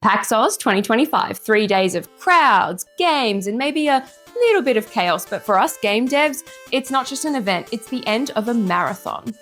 PAXAUS 2025, 3 days of crowds, games, and maybe a little bit of chaos. But for us game devs, it's not just an event, it's the end of a marathon.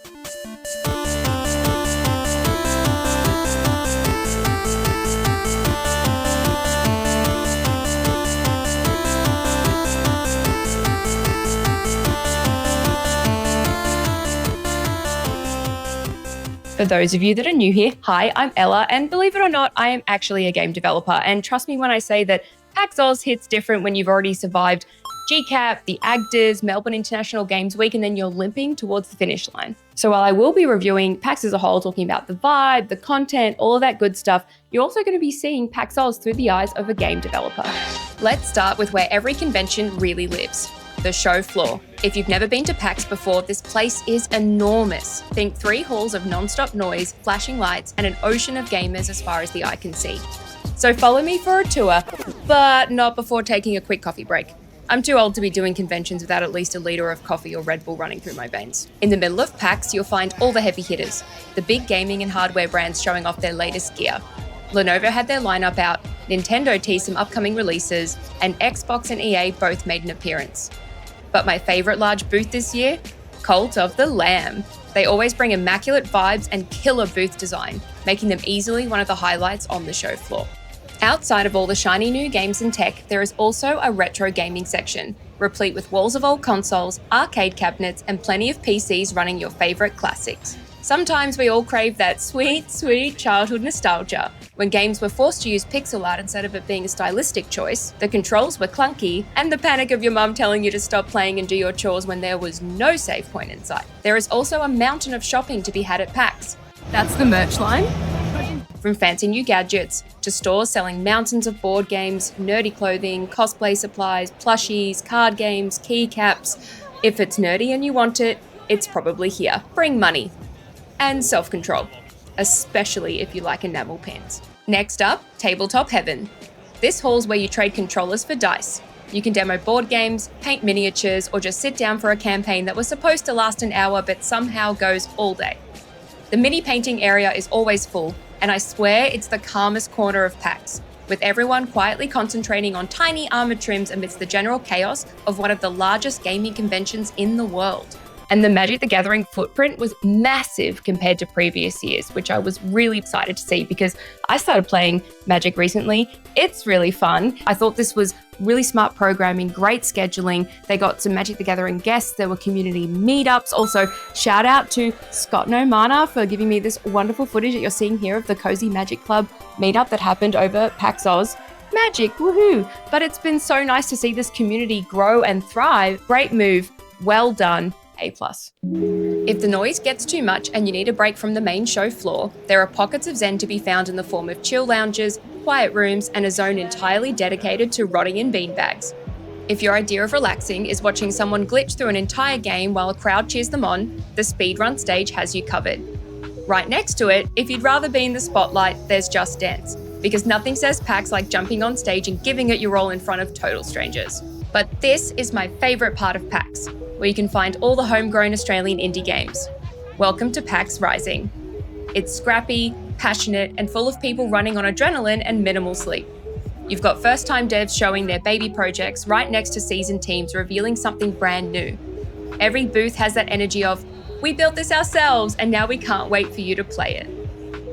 For those of you that are new here, hi, I'm Ella, and believe it or not, I am actually a game developer. And trust me when I say that PAXAUS hits different when you've already survived GCAP, the AGDAs, Melbourne International Games Week, and then you're limping towards the finish line. So while I will be reviewing PAX as a whole, talking about the vibe, the content, all of that good stuff, you're also going to be seeing PAXAUS through the eyes of a game developer. Let's start with where every convention really lives. The show floor. If you've never been to PAX before, this place is enormous. Think 3 halls of non-stop noise, flashing lights, and an ocean of gamers as far as the eye can see. So follow me for a tour, but not before taking a quick coffee break. I'm too old to be doing conventions without at least a litre of coffee or Red Bull running through my veins. In the middle of PAX, you'll find all the heavy hitters, the big gaming and hardware brands showing off their latest gear. Lenovo had their lineup out, Nintendo teased some upcoming releases, and Xbox and EA both made an appearance. But my favourite large booth this year? Cult of the Lamb. They always bring immaculate vibes and killer booth design, making them easily one of the highlights on the show floor. Outside of all the shiny new games and tech, there is also a retro gaming section, replete with walls of old consoles, arcade cabinets, and plenty of PCs running your favourite classics. Sometimes we all crave that sweet, sweet childhood nostalgia, when games were forced to use pixel art instead of it being a stylistic choice, the controls were clunky, and the panic of your mum telling you to stop playing and do your chores when there was no save point in sight. There is also a mountain of shopping to be had at PAX. That's the merch line. From fancy new gadgets to stores selling mountains of board games, nerdy clothing, cosplay supplies, plushies, card games, keycaps. If it's nerdy and you want it, it's probably here. Bring money. And self-control, especially if you like enamel pins. Next up, Tabletop Heaven. This hall's where you trade controllers for dice. You can demo board games, paint miniatures, or just sit down for a campaign that was supposed to last an hour but somehow goes all day. The mini painting area is always full, and I swear it's the calmest corner of PAX, with everyone quietly concentrating on tiny armor trims amidst the general chaos of one of the largest gaming conventions in the world. And the Magic the Gathering footprint was massive compared to previous years, which I was really excited to see because I started playing Magic recently. It's really fun. I thought this was really smart programming, great scheduling. They got some Magic the Gathering guests. There were community meetups. Also, shout out to ScottNoMana for giving me this wonderful footage that you're seeing here of the Cozy Magic Club meetup that happened over PAXAUS. Magic, woohoo! But it's been so nice to see this community grow and thrive. Great move, well done. A+. If the noise gets too much and you need a break from the main show floor, there are pockets of zen to be found in the form of chill lounges, quiet rooms, and a zone entirely dedicated to rotting in beanbags. If your idea of relaxing is watching someone glitch through an entire game while a crowd cheers them on, the speedrun stage has you covered. Right next to it, if you'd rather be in the spotlight, there's Just Dance, because nothing says PAX like jumping on stage and giving it your all in front of total strangers. But this is my favourite part of PAX, where you can find all the homegrown Australian indie games. Welcome to PAX Rising. It's scrappy, passionate, and full of people running on adrenaline and minimal sleep. You've got first-time devs showing their baby projects right next to seasoned teams revealing something brand new. Every booth has that energy of, we built this ourselves and now we can't wait for you to play it.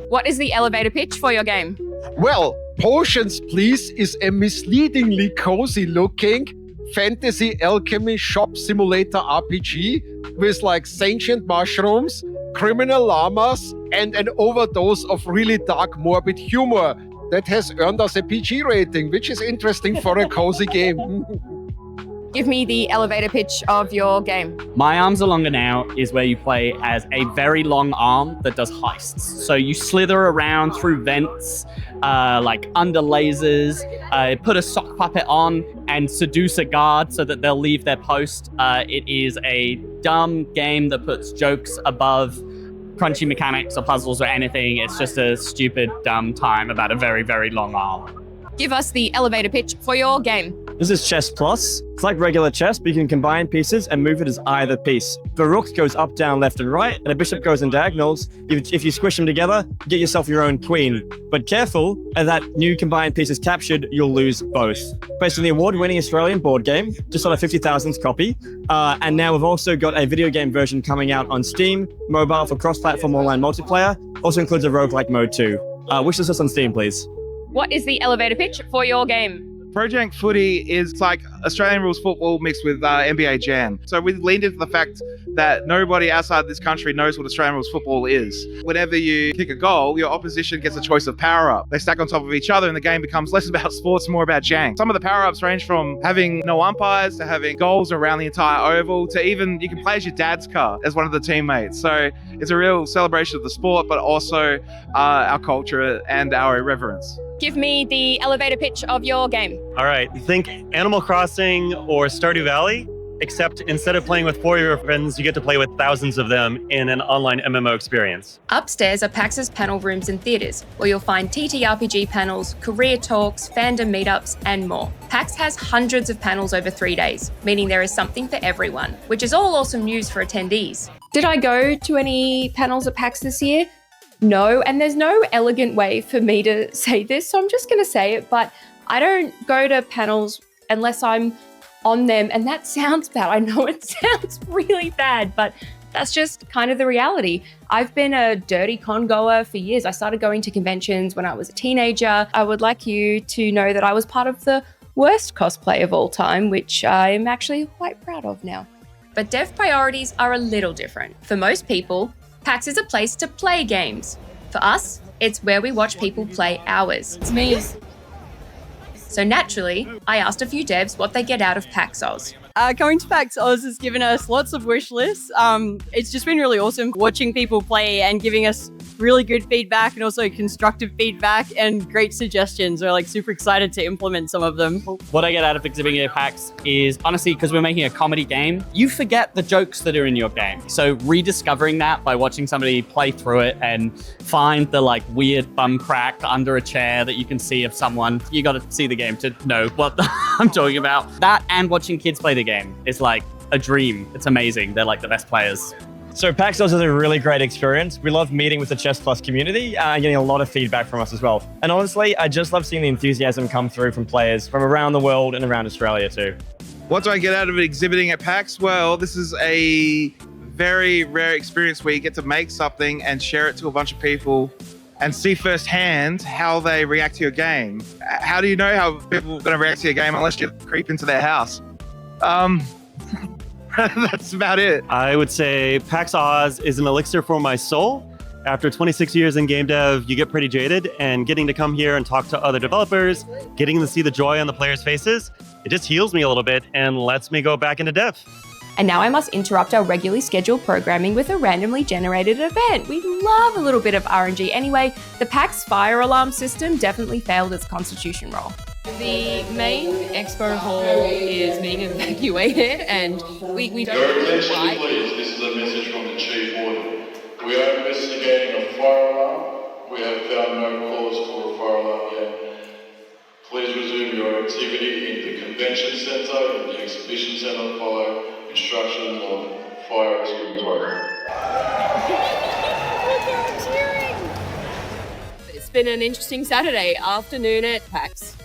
What is the elevator pitch for your game? Well, Potions Please is a misleadingly cozy looking fantasy alchemy shop simulator RPG with like sentient mushrooms, criminal llamas, and an overdose of really dark, morbid humor that has earned us a PG rating, which is interesting for a cozy game. Give me the elevator pitch of your game. My Arms Are Longer Now is where you play as a very long arm that does heists. So you slither around through vents, like under lasers, put a sock puppet on and seduce a guard so that they'll leave their post. It is a dumb game that puts jokes above crunchy mechanics or puzzles or anything. It's just a stupid, dumb time about a very, very long arm. Give us the elevator pitch for your game. This is Chess Plus. It's like regular chess, but you can combine pieces and move it as either piece. The rook goes up, down, left, and right, and a bishop goes in diagonals. If you squish them together, you get yourself your own queen. But careful, as that new combined piece is captured, you'll lose both. Based on the award-winning Australian board game, just on a 50,000th copy. And now we've also got a video game version coming out on Steam, mobile for cross-platform online multiplayer. Also includes a roguelike mode too. Wish list us on Steam, please. What is the elevator pitch for your game? Project Footy is like Australian rules football mixed with NBA Jam. So we leaned into the fact that nobody outside this country knows what Australian rules football is. Whenever you kick a goal, your opposition gets a choice of power-up. They stack on top of each other and the game becomes less about sports, more about jank. Some of the power-ups range from having no umpires to having goals around the entire oval to even you can play as your dad's car as one of the teammates. So it's a real celebration of the sport, but also our culture and our irreverence. Give me the elevator pitch of your game. All right, think Animal Crossing or Stardew Valley, except instead of playing with 4 of your friends, you get to play with thousands of them in an online MMO experience. Upstairs are PAX's panel rooms and theatres, where you'll find TTRPG panels, career talks, fandom meetups, and more. PAX has hundreds of panels over 3 days, meaning there is something for everyone, which is all awesome news for attendees. Did I go to any panels at PAX this year? No, and there's no elegant way for me to say this, so I'm just going to say it, but I don't go to panels unless I'm on them, and that sounds bad. I know it sounds really bad, but that's just kind of the reality. I've been a dirty con goer for years. I started going to conventions when I was a teenager. I would like you to know that I was part of the worst cosplay of all time, which I'm actually quite proud of now. But dev priorities are a little different. For most people, PAX is a place to play games. For us, it's where we watch people play ours. It's me. So naturally, I asked a few devs what they get out of PAXAUS. Going to PAXAUS has given us lots of wish lists. It's just been really awesome watching people play and giving us really good feedback and also constructive feedback and great suggestions. We're like super excited to implement some of them. What I get out of exhibiting at PAX is, honestly, because we're making a comedy game, you forget the jokes that are in your game. So rediscovering that by watching somebody play through it and find the like weird bum crack under a chair that you can see of someone, you got to see the game to know what I'm talking about. That and watching kids play the game is like a dream. It's amazing. They're like the best players. So PAXAUS is a really great experience. We love meeting with the Chess Plus community and getting a lot of feedback from us as well. And honestly, I just love seeing the enthusiasm come through from players from around the world and around Australia too. What do I get out of exhibiting at PAX? Well, this is a very rare experience where you get to make something and share it to a bunch of people and see firsthand how they react to your game. How do you know how people are going to react to your game unless you creep into their house? That's about it. I would say PAXAUS is an elixir for my soul. After 26 years in game dev, you get pretty jaded, and getting to come here and talk to other developers, getting to see the joy on the players' faces, it just heals me a little bit and lets me go back into dev. And now I must interrupt our regularly scheduled programming with a randomly generated event. We love a little bit of RNG. Anyway, the PAX fire alarm system definitely failed its constitution role. The main expo hall is being evacuated and we don't Your know attention, why. please. This is a message from the Chief Warden. We are investigating a fire alarm. We have found no cause for a fire alarm yet. Please resume your activity in the convention centre and the exhibition centre. Follow instructions on fire extinguisher. It's been an interesting Saturday afternoon at PAX.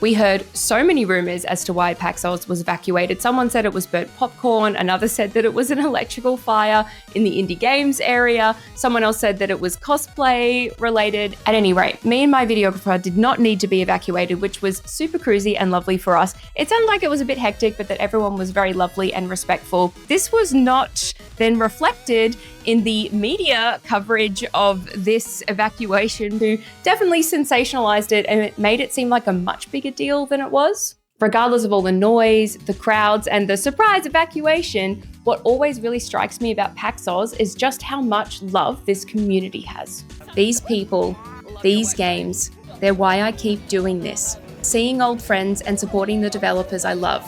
We heard so many rumors as to why PAXAUS was evacuated. Someone said it was burnt popcorn. Another said that it was an electrical fire in the indie games area. Someone else said that it was cosplay related. At any rate, me and my videographer did not need to be evacuated, which was super cruisy and lovely for us. It sounded like it was a bit hectic, but that everyone was very lovely and respectful. This was not then reflected in the media coverage of this evacuation, who definitely sensationalized it and it made it seem like a much bigger deal than it was. Regardless of all the noise, the crowds, and the surprise evacuation, what always really strikes me about PAXAUS is just how much love this community has. These people, these games, they're why I keep doing this. Seeing old friends and supporting the developers I love.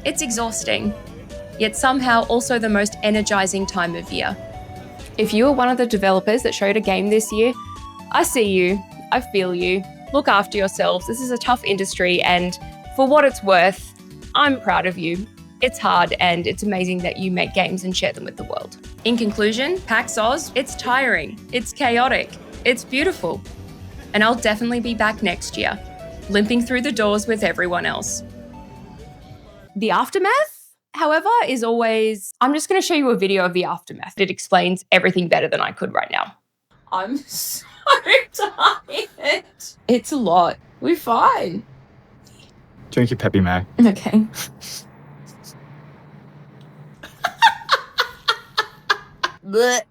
It's exhausting, yet somehow also the most energizing time of year. If you are one of the developers that showed a game this year, I see you, I feel you. Look after yourselves. This is a tough industry and For what it's worth, I'm proud of you. It's hard and it's amazing that you make games and share them with the world. In conclusion, PAXAUS, it's tiring, it's chaotic, it's beautiful. And I'll definitely be back next year, limping through the doors with everyone else. The aftermath, however, is always... I'm just going to show you a video of the aftermath. It explains everything better than I could right now. I'm so tired. It's a lot. We're fine. Drink your Peppy Mac. Okay. Blech.